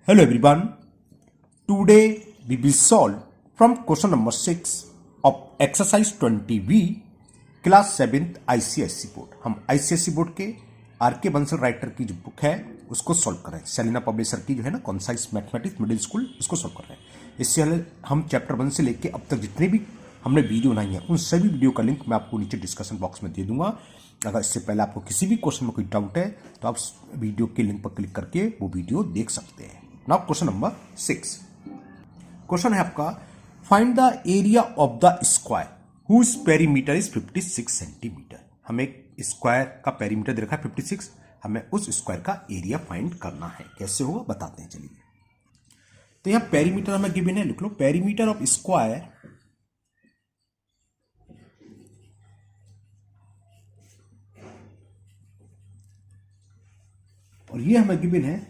Hello everyone. Today we will solve from question number 6 of exercise 20B class 7th ICSE board. हम ICSE board के R K. Bansal writer की जो book है उसको solve कर रहे हैं। सेलिना पब्लिशर की जो है ना कॉन्साइज मैथमेटिक्स मिडिल स्कूल उसको सॉल्व कर रहे हैं। इससे हम चैप्टर 1 से लेके अब तक जितने भी हमने वीडियो बनाई है उन सभी वीडियो का लिंक मैं आपको नीचे डिस्कशन बॉक्स में दे दूंगा। अगर इससे पहले आपको किसी भी क्वेश्चन में कोई डाउट है तो आप वीडियो के लिंक पर क्लिक करके वो वीडियो देख सकते हैं। नाउ क्वेश्चन नंबर 6 क्वेश्चन है आपका, find the area of the square whose perimeter is 56 centimetre. हमें एक स्क्वायर का पेरीमीटर दे रखा है 56, हमें उस स्क्वायर का एरिया फाइंड करना है। कैसे होगा बताते हैं चलिए। तो यहां पेरीमीटर हमें गिवन है, लिख लो पेरीमीटर ऑफ स्क्वायर और ये हमें गिवन है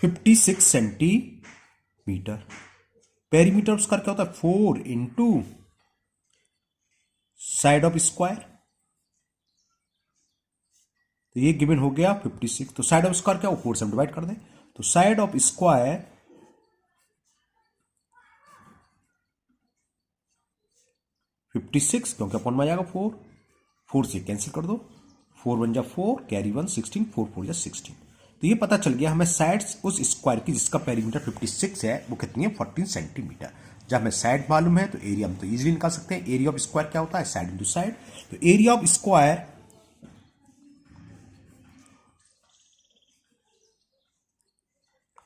56 सेंटीमीटर। पेरीमीटर उसका क्या होता है 4 इंटू साइड ऑफ स्क्वायर। तो ये गिवन हो गया 56। तो साइड ऑफ स्क्वायर क्या हो 4 से डिवाइड कर दें। तो साइड ऑफ स्क्वायर 56 क्योंकि अपन में आ जाएगा 4 से कैंसिल कर दो। 4 1 जा 4 कैरी 1 16 4 4 जा 16। तो ये पता चल गया हमें साइड्स उस स्क्वायर की जिसका पेरीमीटर 56 है वो कितनी है 14 सेंटीमीटर। जब हमें साइड मालूम है तो एरिया हम तो इजीली निकाल सकते हैं। एरिया ऑफ स्क्वायर क्या होता है साइड इंटू साइड। तो area of square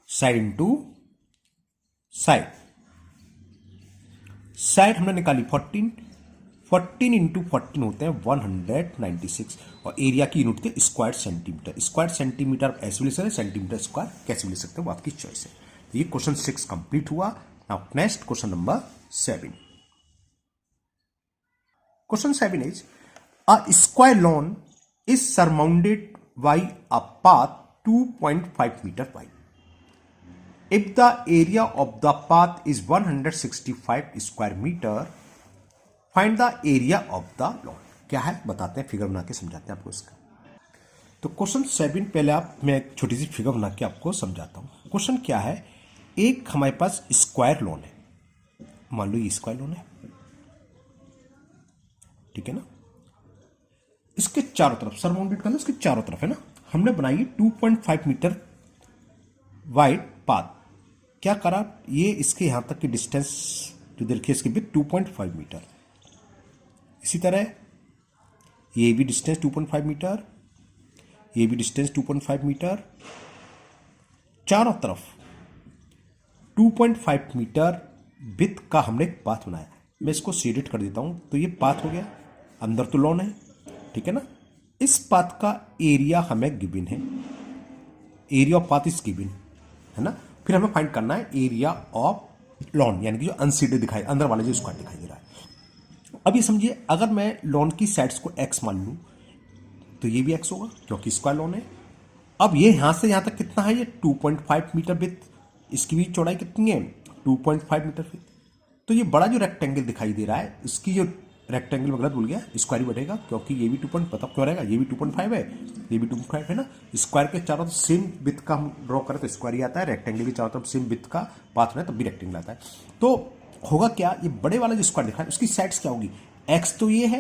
side into side. Side हमने निकाली 14 इंटू 14 होते हैं 196 और एरिया की यूनिट थे स्क्वायर सेंटीमीटर। स्क्वायर सेंटीमीटर ऐसे भी ले सकते हैं, सेंटीमीटर स्क्वायर कैसे भी ले सकते हैं, वो आपकी चॉइस है। तो ये क्वेश्चन 6 कंप्लीट हुआ। Now next question number 7। Question 7 is a square lawn is surrounded by a path 2.5 metre wide. If the area of the path is 165 square meter, find the area of the lawn। क्या है बताते हैं, figure बना के समझाते हैं आपको इसका। तो क्वेश्चन 7 पहले मैं एक छोटी सी फिगर बना के आपको समझाता हूं। क्वेश्चन क्या है, एक हमारे पास स्क्वायर लॉन है, मान लो ये स्क्वायर लॉन है, ठीक है ना। इसके चारों तरफ सरमाउंडेड करना, इसके चारों तरफ है ना, हमने बनाई 2.5 मीटर वाइड पाथ। क्या करा, ये इसके यहां तक की डिस्टेंस जो देखिए इसकी भी 2.5 मीटर। इसी तरह ये भी डिस्टेंस 2.5 मीटर, ये भी डिस्टेंस 2.5 मीटर। चारों तरफ 2.5 मीटर विड्थ का हमने एक पाथ बनाया। मैं इसको शेडेड कर देता हूं। तो ये पाथ हो गया, अंदर तो लॉन है, ठीक है ना। इस पाथ का एरिया हमें गिवन है, area of path is given है ना। फिर हमें फाइंड करना है एरिया ऑफ लॉन, यानी कि जो अनसीडेड दिखाई अंदर वाले जो स्क्वायर दिखाई दे रहा है। अब ये समझिए, अगर मैं लॉन की साइड्स को x मान लूं तो ये भी x होगा क्योंकि स्क्वायर लॉन है। अब ये यहां से यहां तक कितना है, ये 2.5 मीटर विड्थ, इसकी भी चौड़ाई कितनी है 2.5 मीटर विड्थ। तो ये बड़ा जो रेक्टेंगल दिखाई दे रहा है, इसकी जो रेक्टेंगल में गलत भूल गया, स्क्वायर ही बढ़ेगा क्योंकि ये भी 2. पता क्यों रहेगा, ये भी 2.5 है, ये भी 2.5 है ना। स्क्वायर के चारों तरफ सेम विड्थ का हम ड्रॉ करें तो स्क्वायर ही आता है, रेक्टेंगल के चारों तरफ सेम विड्थ का पाथ है तब भी रेक्टेंगल आता है। तो होगा क्या, ये बड़े वाला जो स्क्वायर दिखा है उसकी साइड्स क्या होगी, एक्स तो ये है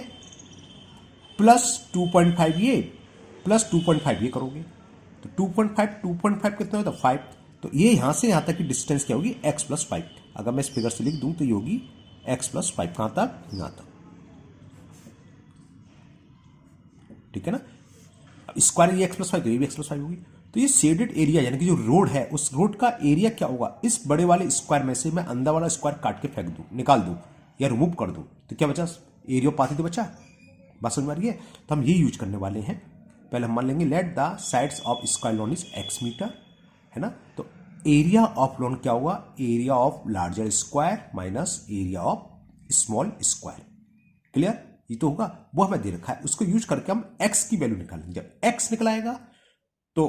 प्लस 2.5 ये प्लस 2.5 ये करोगे तो 2.5 कितना होता है 5। तो ये यहां से यहां तक की डिस्टेंस क्या होगी x प्लस 5। अगर मैं इस फिगर से लिख दूं तो ये होगी x प्लस 5 कहां तक, यहां तक, ठीक है ना। स्क्वायर ये x प्लस 5 तो ये भी x प्लस 5 होगी। तो ये शेडेड एरिया यानी कि जो रोड है उस रोड का एरिया क्या होगा, इस बड़े वाले स्क्वायर में से मैं अंदर वाला स्क्वायर काट के फेंक दूं, निकाल दूं या रिमूव कर दूं तो क्या बचा, एरिया पाथ ही तो बचा। बात समझ में आ रही है। तो हम ये यूज करने वाले हैं। पहले हम मान लेंगे let the sides of square lawn is x metre, है ना। तो एरिया ऑफ लॉन क्या होगा, area of larger square minus area of small square. Clear, ये तो होगा, वो हमें दे रखा है, उसको यूज करके हम x की वैल्यू निकालेंगे। जब x निकल आएगा तो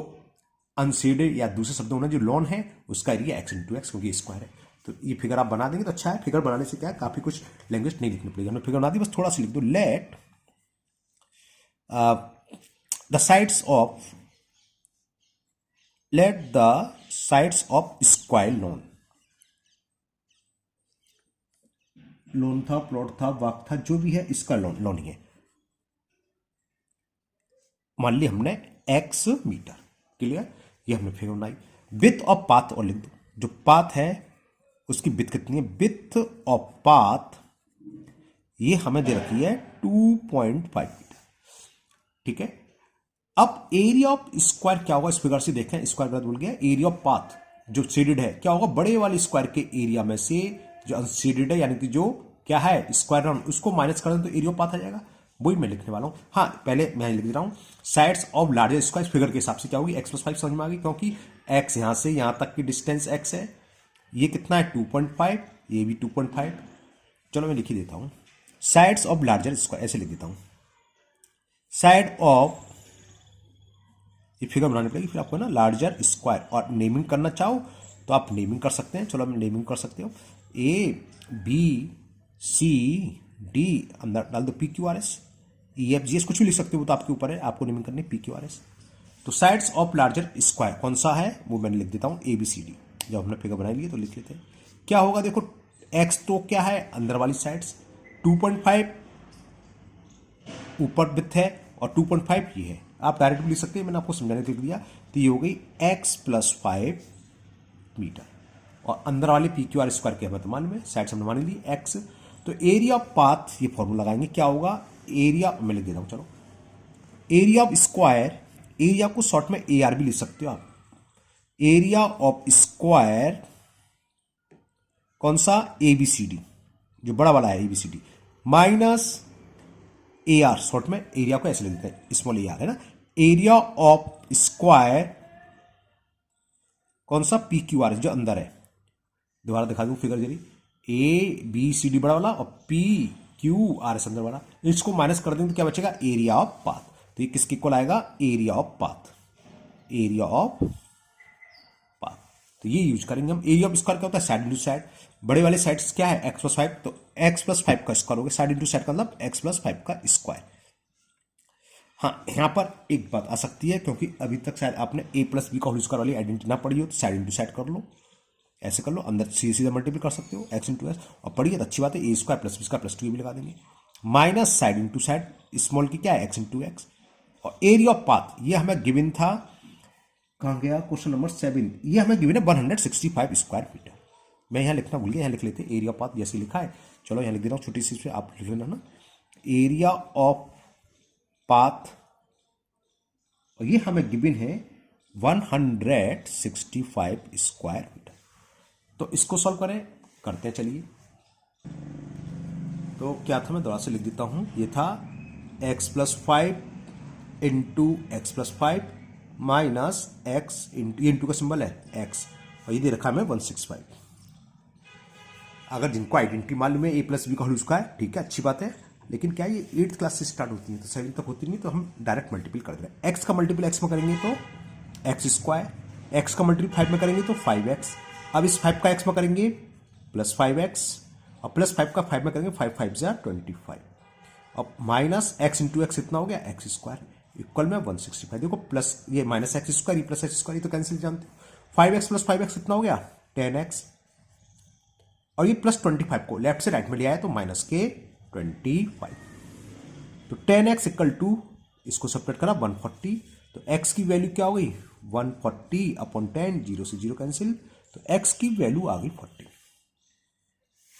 अनशेडेड या दूसरे शब्दों में जो लॉन है उसका एरिया x इंटू एक्स, क्योंकि स्क्वायर है। तो ये फिगर आप बना देंगे तो अच्छा है। फिगर बनाने से क्या है, काफी कुछ लैंग्वेज नहीं लिखनी पड़ेगी। हमने फिगर बना दी, बस थोड़ा सा लिख दो, late the sides of sides of square loan, loan था, प्लॉट था, वाक था, जो भी है इसका लोन लोन ही है। मान लिया हमने x मीटर, क्लियर, ये हमने फिगर बनाई। विथ ऑफ पाथ और लिख दो, जो पाथ है उसकी विथ कितनी है, विथ ऑफ पाथ ये हमें दे रखी है 2.5 मीटर, ठीक है। अब एरिया ऑफ स्क्वायर क्या होगा, इस फिगर से देखें, स्क्वायर गलत बोल गया, एरिया ऑफ पाथ जो सीडेड है क्या होगा, बड़े वाले स्क्वायर के एरिया में से जो अनसीडेड है, यानी कि जो क्या है स्क्वायर राउंड, उसको माइनस कर दें तो एरिया ऑफ पाथ आ जाएगा, वही मैं लिखने वाला हूं। हाँ, पहले मैं लिख दे रहा हूं sides of largest square, figure के हिसाब से क्या होगी, x+5 समझ में आ गई, क्योंकि x यहां से यहां तक की डिस्टेंस x है, ये कितना है 2.5, ये भी 2.5। चलो मैं लिख ही देता हूं, साइड्स ऑफ लार्जर स्क्वायर, ऐसे लिख देता हूं, साइड ऑफ, ये फिगर बनानी पड़ेगी फिर आपको ना, लार्जर स्क्वायर, और नेमिंग करना चाहो तो आप नेमिंग कर सकते हैं। चलो हम नेमिंग कर सकते हो, ABCD, अंदर डाल दो PQRS, EFGS, कुछ भी लिख सकते हो, तो आपके ऊपर है, आपको नेमिंग करनी PQRS। तो साइड्स ऑफ लार्जर स्क्वायर कौन सा है, वो मैंने लिख देता हूं ABCD। जब हमने फिगर बनाई लिए तो लिख लेते हैं, क्या होगा, देखो x तो क्या है अंदर वाली साइड्स, 2.5 ऊपर विथ है और 2.5 ये है, आप डायरेक्ट लिख सकते हैं, मैंने आपको समझाने के लिए लिख दिया। तो ये हो गई x+5 मीटर, और अंदर वाले PQR स्क्वायर के वर्तमान में साइड हमने मान ली x। तो एरिया ऑफ पाथ, ये फॉर्मूला लगाएंगे, क्या होगा, एरिया, मैं लिख देता हूं, चलो, एरिया ऑफ स्क्वायर, एरिया को शॉर्ट में AR भी लिख सकते हो आप, एरिया ऑफ स्क्वायर कौन सा, ABCD, जो बड़ा वाला है ABCD, माइनस AR, शॉर्ट में एरिया को ऐसे लिख देते हैं, स्मॉल AR है ना, एरिया ऑफ स्क्वायर कौन सा, PQR जो अंदर है, दोबारा दिखा दूं फिगर जरी, ABCD बड़ा वाला और PQR अंदर वाला, इसको माइनस कर देंगे तो क्या बचेगा, एरिया ऑफ पाथ। तो ये किसके इक्वल आएगा, area of path, area of path. तो ये यूज करेंगे हम। एरिया ऑफ स्क्वायर क्या होता है, साइड इंटू साइड, बड़े वाले साइड्स क्या है x+5, तो x+5 का स्क्वायर हो गया, साइड इंटू साइड का मतलब x+5 का स्क्वायर। हाँ, यहां पर एक बात आ सकती है, क्योंकि अभी तक शायद आपने a+b का होल स्क्वायर वाली आइडेंटिटी ना पढ़ी हो, तो साइड इंटू साइड कर लो, ऐसे कर लो, अंदर सीधे सीधे मल्टीपल कर सकते हो x इंटू एस, और पढ़िए तो अच्छी बात है, a² + b² भी लगा देंगे, minus side into side, small की क्या है x इंटू एक्स, और एरिया ऑफ पाथ ये हमें गिवन था, कहां गया, क्वेश्चन नंबर 7, ये हमें गिवन है 165 स्क्वायर मीटर। मैं यहां लिखना भूल गया, यहां लिख लेते, एरिया ऑफ पाथ जैसे लिखा है, चलो यहां लिख देता हूं छोटी सी, आप लिख लेना ना, एरिया ऑफ पाथ, और ये हमें गिवन है 165 स्क्वायर मीटर। तो इसको सॉल्व करें, करते हैं, चलिए। तो क्या था, मैं दोबारा से लिख देता हूं, ये था x+5 into x+5 minus x into, ये इंटू का सिंबल है x, और ये दे रखा है हमें 165। अगर जिनको आइडेंटिटी मालूम है a+b का होल स्क्वायर, ठीक है, अच्छी बात है, लेकिन क्या ये 8th क्लास से स्टार्ट होती है, तो 7 तक होती नहीं, तो हम डायरेक्ट मल्टीपल कर दे रहे हैं। x का मल्टीपल x में करेंगे तो x², x का मल्टीपल 5 में करेंगे तो 5x, अब इस 5 का x में करेंगे +5x, और +5 का 5 में करेंगे 5 5 = 25, अब माइनस x इंटू एक्स इतना हो गया x² इक्वल में 165। देखो प्लस ये माइनस x², ये प्लस x², ये तो कैंसिल जानते हो, 5x + 5x इतना हो गया 10x, और ये +25 को लेफ्ट से राइट में ले आया तो माइनस के 25, तो 10x = इसको सेपरेट करा 140, तो x की वैल्यू क्या हो गई 140/10, 0 से 0 कैंसिल, तो x की वैल्यू आ गई 40।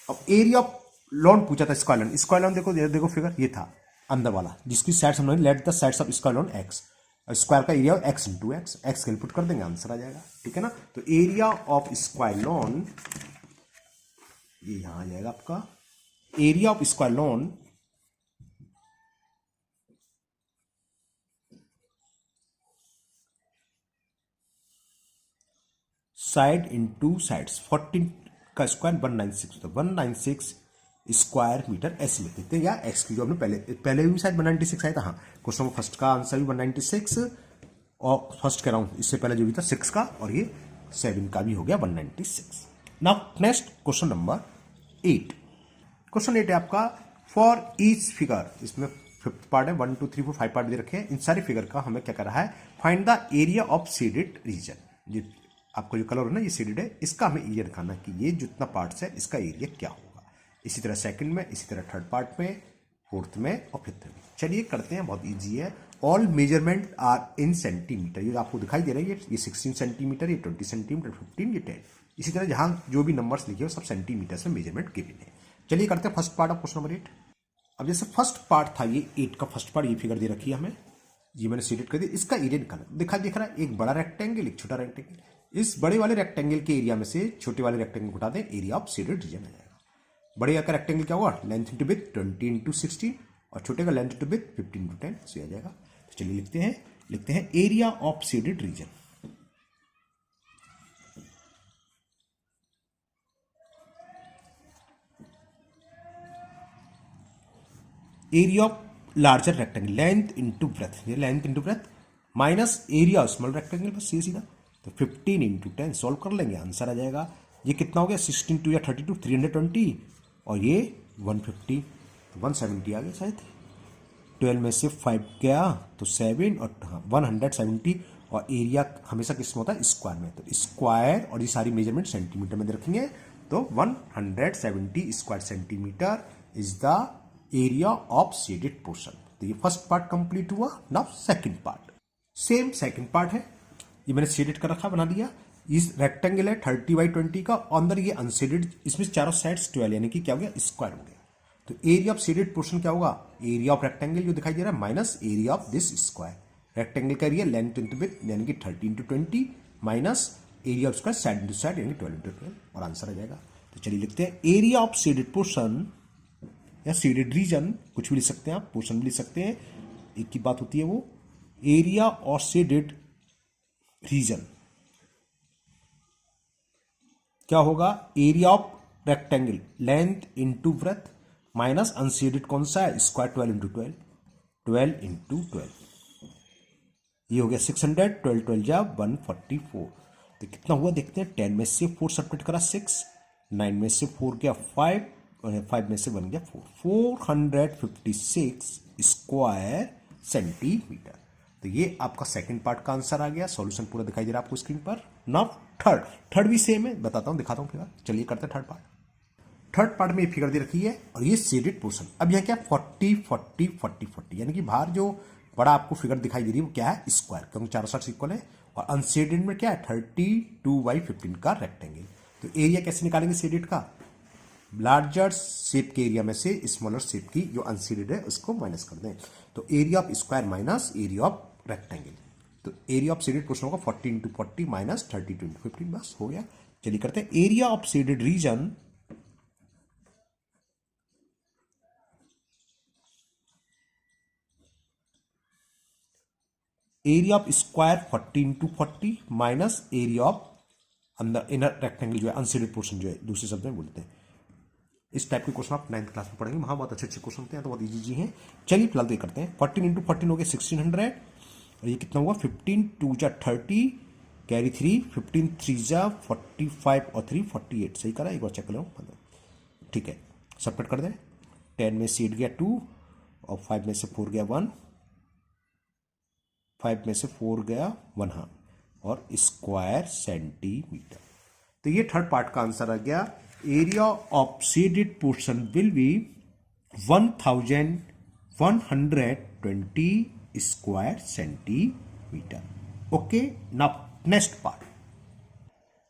अब एरिया ऑफ लॉन पूछा था, स्क्वायर लॉन, स्क्वायर लॉन देखो फिगर, ये था अंदर वाला, जिसकी साइड्स हमने let the sides of square lawn x, square का area x into x, x का इनपुट कर देंगे, आंसर आ जाएगा, ठीक है ना। तो एरिया ऑफ स्क्वायर लॉन, ये यहां आ जाएगा आपका, area of square lawn side into sides, 14 का स्क्वायर 196, तो 196 स्क्वायर मीटर ऐसे लिख देते हैं, या एक्स की जो हमने पहले भी शायद 196 आया था, हाँ, क्वेश्चन में फर्स्ट का आंसर भी 196, और फर्स्ट कह रहा हूं इससे पहले जो भी था 6 का, और ये 7 का भी हो गया 196। Now next question number 8, question 8 है आपका, फॉर ईच फिगर, इसमें 5th पार्ट है, 1 2 3 4 5 पार्ट दे रखे हैं, इन सारी फिगर का हमें क्या कर रहा है, find the area of shaded reason. आपको जो कलर है ना ये शेडेड है, इसका हमें एरिया दिखाना है कि ये जितना पार्ट्स है इसका एरिया क्या होगा। इसी तरह सेकंड में, इसी तरह थर्ड पार्ट में, फोर्थ में और फिफ्थ में। चलिए करते हैं, बहुत इजी है। All measurement are in centimetre. ये आपको दिखाई दे रहा है, ये 16 सेंटीमीटर, ये 20 सेंटीमीटर, 15, ये 10। इसी तरह जहां जो भी नंबर्स लिखे हो सब सेंटीमीटर में मेजरमेंट गिवन है। चलिए करते हैं first part of question number 8। अब जैसे फर्स्ट पार्ट था ये 8 का फर्स्ट पार्ट, ये फिगर दे रखी है हमें, ये मैंने शेडेड कर दिया। इसका एरिया निकालना दिख रहा है, एक बड़ा रेक्टेंगल एक छोटा रेक्टेंगल। इस बड़े वाले रेक्टेंगल के एरिया में से छोटे वाले रेक्टेंगल को उठा दें, एरिया ऑफ शेडेड रीजन आ जाएगा। बड़े का रेक्टेंगल क्या होगा, लेंथ इंटू विड्थ 20 इंटू 16, और छोटे का लेंथ इंटू विड्थ 15 इंटू 10 से आ जाएगा। तो चलिए लिखते हैं area of shaded region. Area of larger rectangle, length into breadth, ये length into breadth minus area small rectangle, बस ये सीधा। तो 15 इंटू 10 सॉल्व कर लेंगे, आंसर आ जाएगा। ये कितना हो गया, 16 टू या 32, 320, और ये 150, तो 170 आ गया शायद। 12 में से 5 गया तो 7, और 170, और एरिया हमेशा किस में होता है, स्क्वायर में। तो स्क्वायर, और ये सारी मेजरमेंट सेंटीमीटर में दे रखेंगे, तो 170 square centimetre is the area of shaded portion. तो ये फर्स्ट पार्ट कंप्लीट हुआ। Now second part, same second part है, ये मैंने शेडेड कर रखा, बना दिया। इस रेक्टेंगल है 30/20 का, अंदर ये अनशेडेड, इसमें चारों साइड्स 12, यानी कि क्या हो गया, स्क्वायर हो गया। तो एरिया ऑफ शेडेड पोर्शन क्या होगा, एरिया ऑफ रेक्टेंगल जो दिखाई दे रहा है minus area of this square. Rectangle का एरिया लेंथ इंटू विड्थ यानी कि 30 into 20 minus area of square side into side यानी 12 इंटू 12, और आंसर आ जाएगा। तो चलिए लिखते हैं एरिया ऑफ शेडेड पोर्शन या शेडेड रीजन, कुछ भी लिख सकते हैं आप, पोर्शन भी लिख सकते हैं, एक की बात होती है वो। एरिया ऑफ शेडेड रीजन क्या होगा, area of rectangle length into breadth minus unshielded कौन सा है, स्क्वायर 12 इंटू 12, 12 इंटू 12, ये हो गया 600, 12 12 जा 144। तो कितना हुआ देखते हैं, 10 में से 4 सब्ट्रैक्ट करा 6, 9 में से 4 गया 5, और 5 में से 1 गया 4, 456 स्क्वायर सेंटीमीटर। तो ये आपका सेकंड पार्ट का आंसर आ गया। सॉल्यूशन पूरा दिखाई दे रहा है आपको स्क्रीन पर। नाउ थर्ड भी सेम है, बताता हूं, दिखाता हूं फिगर। चलिए करते हैं थर्ड पार्ट। थर्ड पार्ट में ये फिगर दे रखी है, और ये शेडेड पोर्शन। अब यह क्या, 40 40 40 40, यानी कि बाहर जो बड़ा आपको फिगर दिखाई दे रही है वो क्या है, स्क्वायर, क्योंकि चारों साइड इक्वल है। और अनशेडेड में क्या है, 32/15 का रेक्टेंगल। तो एरिया कैसे निकालेंगे शेडेड का, लार्जर शेप के एरिया में से स्मॉलर शेप की जो अनशेडेड है उसको माइनस कर दें। तो area of square minus area of rectangle. तो एरिया ऑफ शेडेड पोर्शन होगा 40 इंटू 40 माइनस 32 इंटू 15, बस हो गया। चलिए करते हैं area of shaded region. Area of square 40 into 40 minus area of अंदर इनर रेक्टेंगल जो है, अनशेडेड पोर्शन जो है, दूसरे शब्द में बोलते हैं। इस टाइप के क्वेश्चन आप 9th क्लास में पढ़ेंगे, वहां बहुत अच्छे अच्छे क्वेश्चन होते हैं, तो बहुत इजी हैं। चलिए फिलहाल तो ये करते हैं। 14 इंटू 14 हो गया 1600, और ये कितना हुआ, 15 2 जा 30, कैरी 3, 15 3 जा 45, और 3 48, सही करा, एक बार चेक कर लो, ठीक है। सबकट कर दें, 10 में से 8 गया 2, और 5 में से 4 गया 1, 5 में से 4 गया 1, हाँ, और स्क्वायर सेंटीमीटर। तो ये थर्ड पार्ट का आंसर आ गया। Area of shaded portion will be 1120 square centimetre. Okay, now next part.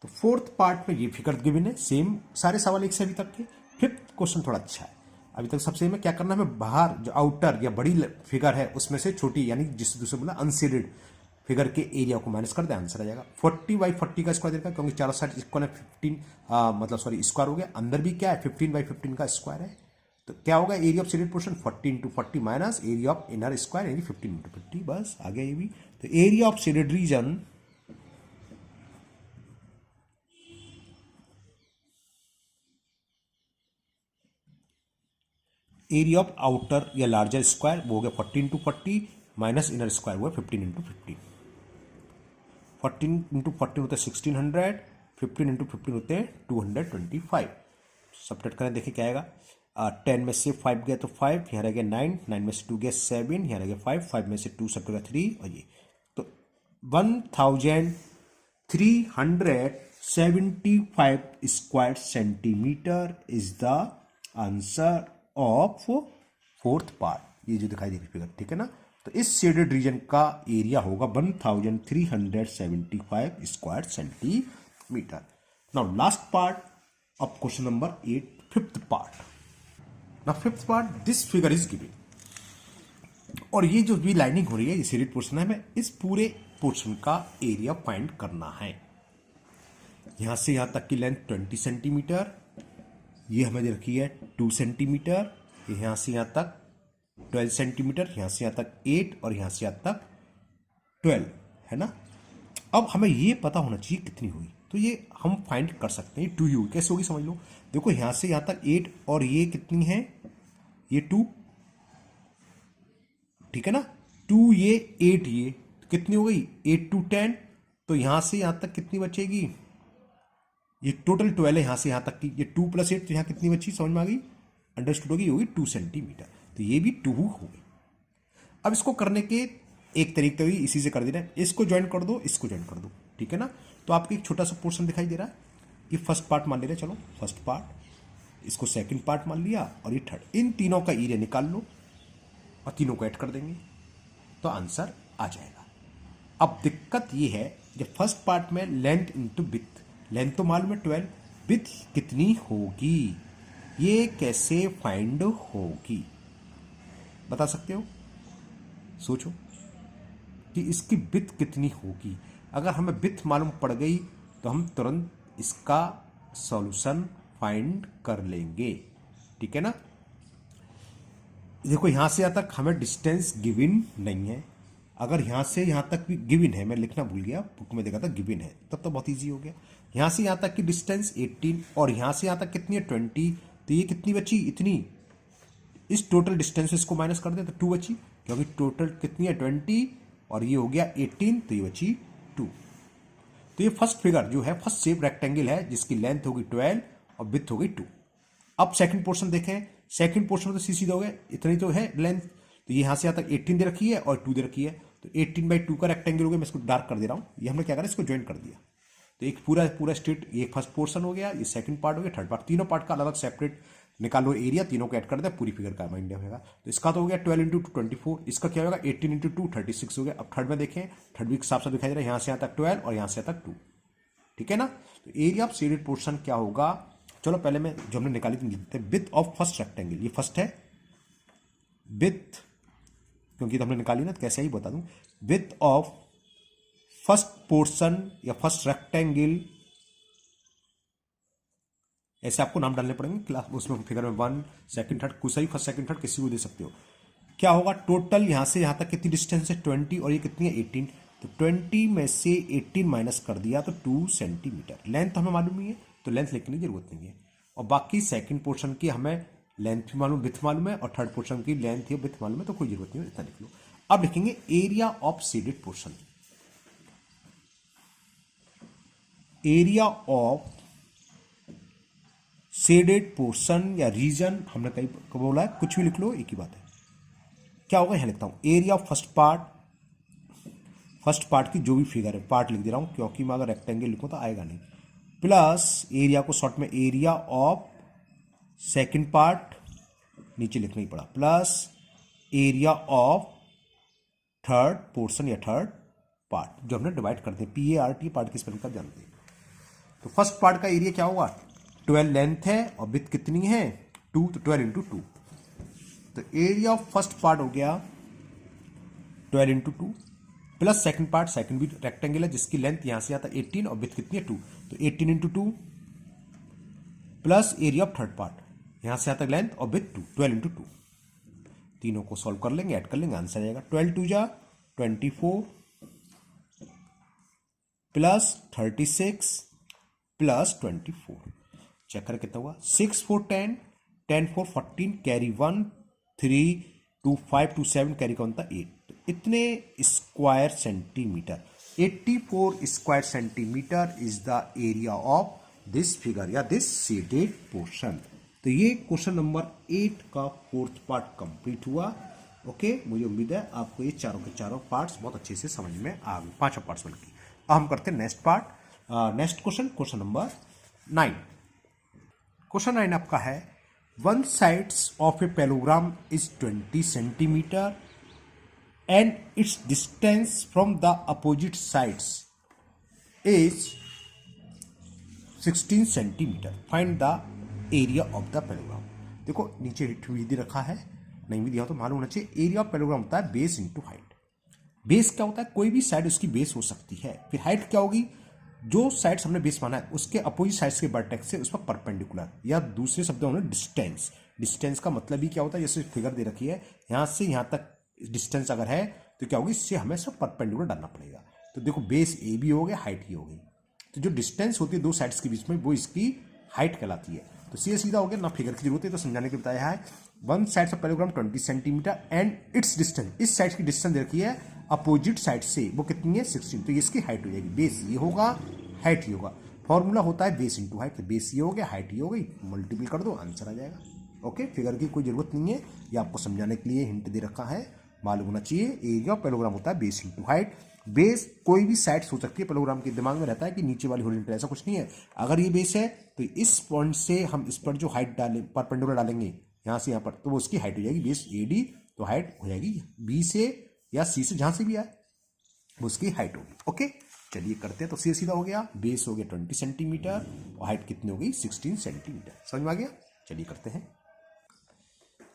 तो फोर्थ पार्ट में ये फिगर गिवन है, सेम सारे सवाल एक से अभी तक के। फिफ्थ क्वेश्चन थोड़ा अच्छा है, अभी तक सबसे में क्या करना है, हमें बाहर जो आउटर या बड़ी फिगर है उसमें से छोटी, यानी जिस दूसरे बोला अनशेडेड फिगर के एरिया को माइनस कर दे, आंसर आ जाएगा। 40/40 का स्क्वायर देगा, क्योंकि चारों साइड इक्वल है, 15 मतलब सॉरी स्क्वायर हो गया। अंदर भी क्या है, 15/15 का स्क्वायर है। तो क्या होगा, area of shaded portion 40 into 40 minus area of inner square यानी 15 इंटू 50, बस आ गया ये भी। तो area of shaded region area of outer या लार्जर स्क्वायर वो हो गया 40 इंटू 40 माइनस इनर स्क्वायर हुआ 15 इंटू 50। 14 इंटू 14 होते हैं 1600, 15 इंटू 15 होते हैं 225। सब्ट्रैक्ट करें, देखिए क्या आएगा। 10 में से 5 गया तो 5, यहाँ रह गया 9, 9 में से 2 गया 7, यहाँ रह गया 5, 5 में से 2 सब्ट्रैक्ट 3, और ये तो 375 square centimetre is the answer of fourth part. ये जो दिखाई दे रही फिगर, ठीक है ना। तो इस शेडेड रीजन का एरिया होगा 1375 square centimetre. Now last part of question number 8, fifth part. Now fifth part, this figure is given. और ये जो भी लाइनिंग हो रही है, ये शेडेड पोर्शन है, हमें इस पूरे पोर्शन का एरिया फाइंड करना है। यहां से यहां तक की लेंथ 20 सेंटीमीटर, ये हमें दे रखी है 2 सेंटीमीटर, यहां से यहां तक 12 सेंटीमीटर, यहां से यहां तक 8 और यहां से यहां तक 12 है ना। अब हमें ये पता होना चाहिए कितनी हुई, तो ये हम फाइंड कर सकते हैं। 2 ही हुई, कैसे होगी समझ लो। देखो यहां से यहां तक 8 और ये कितनी है, ये 2, ठीक है ना। 2 ये 8 ये तो कितनी हो गई, 8 2 10। तो यहां से यहां तक कितनी बचेगी, ये टोटल 12 है यहां से यहां तक की, ये 2 + 8 तो यहां कितनी बची समझ में आ गई, अंडरस्टूड होगी, होगी 2 सेंटीमीटर। तो ये भी 2 हो गई। अब इसको करने के एक तरीका भी इसी से कर देना है, इसको ज्वाइन कर दो, इसको ज्वाइन कर दो, ठीक है ना। तो आपको एक छोटा सा पोर्शन दिखाई दे रहा है, ये फर्स्ट पार्ट मान ले रहे हैं, चलो फर्स्ट पार्ट, इसको सेकंड पार्ट मान लिया और ये थर्ड। इन तीनों का एरिया निकाल लो और तीनों को ऐड कर देंगे तो आंसर आ जाएगा। अब दिक्कत ये है, जब फर्स्ट पार्ट में लेंथ इंटू विड्थ, लेंथ तो मालूम है 12, विड्थ कितनी होगी, ये कैसे फाइंड होगी, बता सकते हो, सोचो कि इसकी विड्थ कितनी होगी। अगर हमें विड्थ मालूम पड़ गई तो हम तुरंत इसका सॉल्यूशन फाइंड कर लेंगे, ठीक है ना। देखो यहां से यहां तक हमें डिस्टेंस गिवन नहीं है, अगर यहां से यहां तक भी गिवन है, मैं लिखना भूल गया, बुक में देखा था गिवन है, तब तो बहुत इजी हो गया। यहां से यहां तक की डिस्टेंस 18 और यहां से यहां तक कितनी है 20, तो ये कितनी बची, इतनी। इस टोटल डिस्टेंस इसको माइनस कर दे तो 2 बची, क्योंकि टोटल कितनी है 20 और ये हो गया 18, तो ये बची 2। तो ये फर्स्ट फिगर जो है, फर्स्ट शेप रेक्टेंगल है जिसकी लेंथ होगी 12 और विड्थ होगी 2। अब सेकंड पोर्शन देखें, सेकंड पोर्शन में तो सीधा हो गया, इतनी तो है लेंथ, तो ये यहां से यहां तक 18 दे रखी है और 2 दे रखी है, तो 18/2 का रेक्टेंगल हो गया। मैं इसको डार्क कर दे रहा हूं, ये हमने क्या करा, इसको ज्वाइन कर दिया, तो एक पूरा पूरा स्ट्रेट, ये फर्स्ट पोर्शन हो गया, ये सेकंड पार्ट हो गया, थर्ड पार्ट, तीनों पार्ट का अलग अलग सेपरेट निकालो एरिया, तीनों को ऐड कर दे, पूरी फिगर का माइंड होगा। तो इसका तो हो गया 12 × 2 24, इसका क्या होगा 18 × 2 36 हो गया। अब थर्ड में देखें, थर्ड भी साफ साफ दिखाई दे रहा है, यहां से यहां तक 12 और यहां से यहां तक 2, ठीक है ना। तो एरिया ऑफ शेडेड पोर्शन क्या होगा, चलो पहले मैं जो हमने निकाली थी लिखते हैं, विड्थ ऑफ फर्स्ट रेक्टेंगल, ये फर्स्ट है, विड्थ क्योंकि तो हमने निकाली ना, तो कैसे ही बता दूं, विड्थ ऑफ फर्स्ट पोर्शन या फर्स्ट रेक्टेंगल, ऐसे आपको नाम डालने पड़ेंगे क्लास, उसमें फिगर में 1 सेकंड थर्ड, कुछ सही फर्स्ट सेकंड थर्ड किसी को दे सकते हो। क्या होगा, टोटल यहां से यहां तक कितनी डिस्टेंस है 20 और ये कितनी है 18, तो 20 में से 18 माइनस कर दिया तो 2 सेंटीमीटर। लेंथ हमें मालूम नहीं है तो लेंथ लिखने की जरूरत नहीं है, और बाकी सेकंड पोर्शन की हमें लेंथ भी मालूम, विड्थ मालूम है, और थर्ड पोर्शन की लेंथ या विड्थ मालूम है, तो कोई जरूरत नहीं है, इतना लिख लो। अब लिखेंगे area of shaded portion, area of shaded portion या रीजन, हमने कहीं बोला है, कुछ भी लिख लो एक ही बात है। क्या होगा, यहां लिखता हूं area of first part, first part की जो भी फिगर है पार्ट लिख दे रहा हूं, क्योंकि मैं अगर रेक्टेंगल लिखूं तो आएगा नहीं, प्लस एरिया को शॉर्ट में एरिया ऑफ सेकंड पार्ट, नीचे लिखना ही पड़ा, plus area of third portion या थर्ड पार्ट, जो हमने डिवाइड करते हैं, PART पार्ट की स्पेलिंग का जानते हैं। तो फर्स्ट पार्ट का एरिया क्या होगा, 12 लेंथ है और विड्थ कितनी है 2, तो 12 × 2, तो एरिया ऑफ फर्स्ट पार्ट हो गया 12 × 2, प्लस सेकंड पार्ट, सेकंड भी रेक्टेंगल है जिसकी लेंथ यहां से आता है 18 और विड्थ कितनी है 2, तो 18 × 2, plus area of third part, यहां से आता है लेंथ और विड्थ 2, 12 × 2, तीनों को सॉल्व कर लेंगे, ऐड कर लेंगे, आंसर आएगा 12 × 2 = 24 प्लस 36 प्लस 24, चेक करें कितना हुआ, 6 4 10, 10 4 14, कैरी 1 3 2 5 2 7, कैरी कौन था 8, तो इतने square centimetre, 84 square centimetre is the area of this figure या दिस शेडेड पोर्शन। तो ये क्वेश्चन नंबर 8 का फोर्थ पार्ट कंप्लीट हुआ। ओके, मुझे उम्मीद है आपको ये चारों के चारों पार्ट्स बहुत अच्छे से समझ में आ गए, 5 पार्ट्स बल्कि। अब हम करते हैं next part. Next question, question number 9। Question 9 आपका है, one sides of a parallelogram is 20 centimetre and it's distance from the opposite sides is 16 centimetre, find the area of the parallelogram. देखो नीचे भी दे रखा है, नहीं भी दिया हो तो मालूम होना चाहिए। एरिया ऑफ पैलोग्राम होता है बेस इंटू हाइट। बेस क्या होता है, कोई भी साइड उसकी बेस हो सकती है। फिर हाइट क्या होगी, जो साइड्स हमने बेस माना है उसके अपोजिट साइड्स के वर्टेक्स से उस पर परपेंडिकुलर, या दूसरे शब्दों में डिस्टेंस। डिस्टेंस का मतलब ही क्या होता है, जैसे फिगर दे रखी है यहां से यहां तक डिस्टेंस अगर है तो क्या होगी, इससे हमें सब परपेंडिकुलर डालना पड़ेगा। तो देखो बेस ए भी हो गया, हाइट ही हो गई। तो जो डिस्टेंस होती है दो साइड्स के बीच में वो इसकी हाइट कहलाती है। तो सीधा हो गया, ना फिगर की जरूरत है, तो समझाने के लिए बताया है। One side of parallelogram 20 centimetre and it's distance, इस साइड की डिस्टेंस दे रखी है अपोजिट साइड से, वो कितनी है 16। तो इसकी हाइट हो जाएगी, बेस ये होगा हाइट ही होगा। फॉर्मूला होता है बेस इंटू हाइट, बेस ये हो गया हाइट ये हो गई, मल्टीपल कर दो आंसर आ जाएगा। ओके, फिगर की कोई जरूरत नहीं है, ये आपको समझाने के लिए हिंट दे रखा है, मालूम होना चाहिए। एरिया ऑफ पैलोग्राम होता है बेस इंटू हाइट। बेस कोई भी साइड हो सकती है, पैलोग्राम के दिमाग में रहता है कि नीचे वाली हॉरिजॉन्टल, ऐसा कुछ नहीं है। अगर ये बेस है तो इस पॉइंट से हम इस पर जो हाइट डालें, परपेंडिकुलर डालेंगे यहां से यहां पर, तो वो उसकी हाइट हो जाएगी बेस एडी, तो हाइट हो जाएगी बी से या सी से, जहां से भी आए वो उसकी हाइट होगी। ओके, चलिए करते हैं। तो सीधा हो गया, बेस हो गया 20 सेंटीमीटर और हाइट कितनी हो गई 16 सेंटीमीटर। समझ में आ गया, चलिए करते हैं।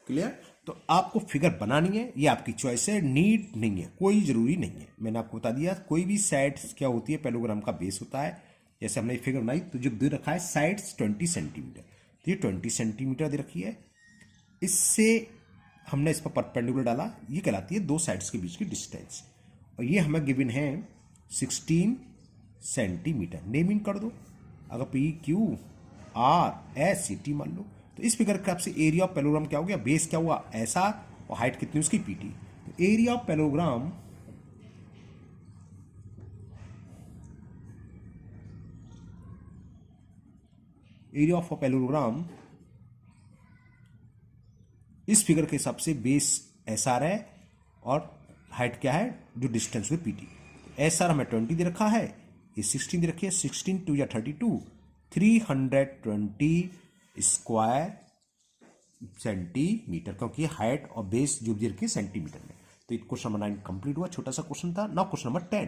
क्लियर? तो आपको फिगर बनानी है, ये आपकी चॉइस है, नीड नहीं है, कोई जरूरी नहीं है। मैंने आपको बता दिया कोई भी साइड्स क्या होती है, पैलोग्राम का बेस होता है। जैसे हमने फिगर बनाई तो जो दे रखा है साइड्स 20 सेंटीमीटर, तो ये 20 सेंटीमीटर दे रखी है। इससे हमने इस पर परपेंडिकुलर डाला, ये कहलाती है दो साइड्स के बीच की डिस्टेंस। और ये हमें गिवन है 16 सेंटीमीटर। नेमिंग कर दो, अगर P Q R S C T मान लो, तो इस फिगर के आपसे एरिया ऑफ पैलोग्राम क्या हो गया, बेस क्या हुआ ऐसा और हाइट कितनी उसकी पीटी। तो एरिया ऑफ पैलोग्राम इस फिगर के हिसाब से बेस एस आर है और हाइट क्या है जो डिस्टेंस हुई पीटी। एस आर हमें 20 दे रखा है, ये 16 दे रखी है, 16 2 या 32, 320 स्क्वायर सेंटीमीटर, क्योंकि हाइट और बेस जो भी रखी है सेंटीमीटर में। तो क्वेश्चन नंबर 9 कंप्लीट हुआ, छोटा सा क्वेश्चन था। Now question number 10।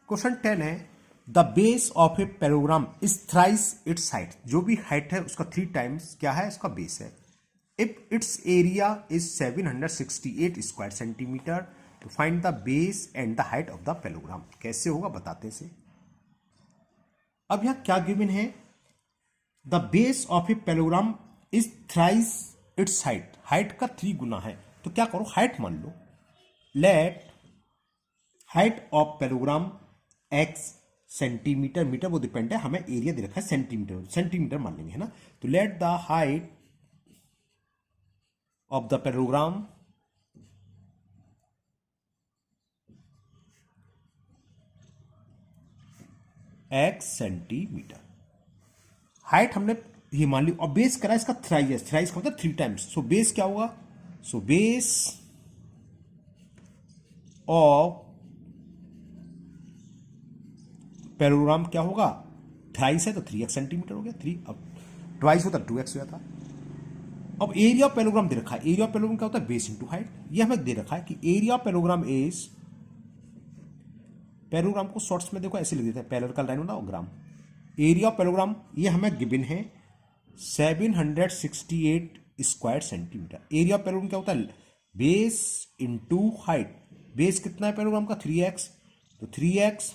क्वेश्चन 10 है, the base of a parallelogram is thrice its height. जो भी हाइट है उसका 3 टाइम्स क्या है, उसका बेस है। If its area is 768 square centimetre, तो find the base and the height of the parallelogram. कैसे होगा बताते से। अब यहां क्या गिवन है, the base of a parallelogram is thrice its height. Height का 3 गुना है, तो क्या करो हाइट मान लो। Let height of parallelogram x centimetre, metre वो डिपेंड है, हमें एरिया दे रखा है सेंटीमीटर, सेंटीमीटर मान लेंगे है ना। तो let the height of the parallelogram x centimetre. Height हमने ये मान ली और बेस करा इसका थ्राइस, थ्राइस का मतलब 3 टाइम्स। सो बेस क्या होगा, सो बेस ऑफ पैलोग्राम क्या होगा, थ्राइस है तो 3x सेंटीमीटर हो गया, 3, अब ट्वाइस होता 2x हो जाता। अब एरिया ऑफ पैलोग्राम दे रखा है, एरिया ऑफ पैलोग्राम क्या होता है बेस इंटू हाइट। ये हमें दे रखा है कि area of parallelogram is, parallelogram को शॉर्ट्स में देखो ऐसे लिख देते हैं, पैलर का लाइन होना और ग्राम। एरिया ऑफ पैलोग्राम ये हमें गिवन है 768 square centimetre. Area of parallelogram क्या होता है, बेस इंटू हाइट। बेस कितना है पैलोग्राम का 3x, तो 3x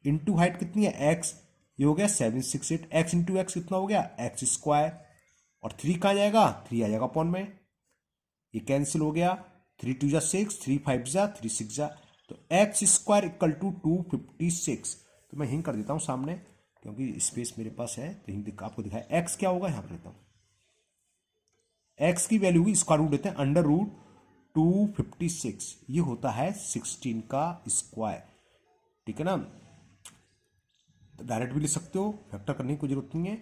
इंटू हाइट कितनी है x, ये हो गया 768। x इंटू एक्स कितना हो गया x स्क्वायर, और 3 कहाँ जाएगा, 3 आ जाएगा अपॉन में, ये कैंसिल हो गया, 3 2 जा 6, 3 5 जा 3 6 जा, तो एक्स स्क्वायर इक्वल टू 256। तो मैं हिंग कर देता हूं सामने क्योंकि स्पेस मेरे पास है, तो हिंग आपको दिखाया। एक्स क्या होगा यहां पर लेता हूं, एक्स की वैल्यू स्क्वायर रूट देते हैं, अंडर रूट 256, ये होता है 16 का स्क्वायर, ठीक है ना। तो डायरेक्ट भी लिख सकते हो, फैक्टर करने की कोई जरूरत नहीं है,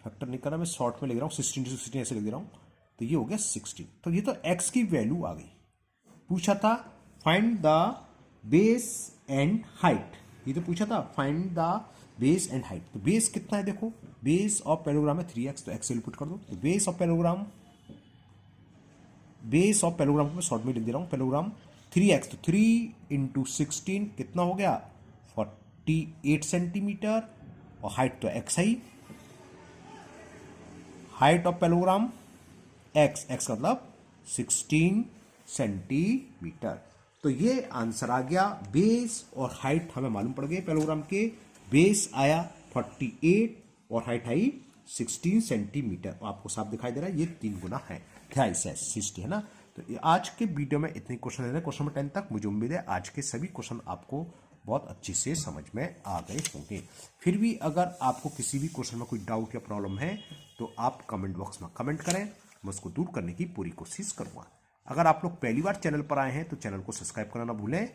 फैक्टर नहीं करना, मैं शॉर्ट में लिख रहा हूँ 16 to 16 ऐसे लिख दे रहा हूँ। तो ये हो गया 16। तो ये तो एक्स की वैल्यू आ गई। पूछा था find the base and height, ये तो पूछा था find the base and height. तो बेस कितना है देखो, बेस ऑफ पैरेललोग्राम है 3x, तो x वैल्यू पुट कर दो। तो बेस ऑफ पैरेललोग्राम को मैं शॉर्ट में लिख दे रहा हूं, पैरेललोग्राम 3x, तो 3 इंटू 16 कितना हो गया 48 सेंटीमीटर, और हाइट तो x है, हाइट ऑफ पैरेललोग्राम x मतलब 16 सेंटीमीटर। तो ये आंसर आ गया। बेस और हाइट हमें मालूम पड़ गए पैरेललोग्राम के, बेस आया 48 और हाइट आई 16 सेंटीमीटर। आपको साफ दिखाई दे रहा है ये 3 गुना है, 60 है ना। तो आज के वीडियो में इतने क्वेश्चन है, क्वेश्चन नंबर 10 तक। मुझे उम्मीद है आज के सभी क्वेश्चन आपको बहुत अच्छे से समझ में आ गए होंगे। फिर भी अगर आपको किसी भी क्वेश्चन में कोई डाउट या प्रॉब्लम है तो आप कमेंट बॉक्स में कमेंट करें, मैं उसको दूर करने की पूरी कोशिश करूंगा। अगर आप लोग पहली बार चैनल पर आए हैं तो चैनल को सब्सक्राइब करना ना भूलें,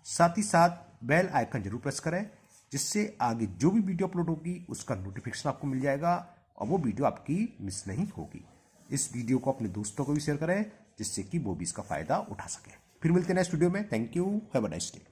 साथ ही साथ बेल आइकन जरूर प्रेस करें, जिससे आगे जो भी वीडियो अपलोड होगी उसका नोटिफिकेशन आपको मिल जाएगा और वो वीडियो आपकी मिस नहीं होगी। इस वीडियो को अपने दोस्तों को भी शेयर करें, जिससे कि वो भी इसका फायदा उठा सके। फिर मिलते हैं नेक्स्ट वीडियो में। Thank you, have a nice day.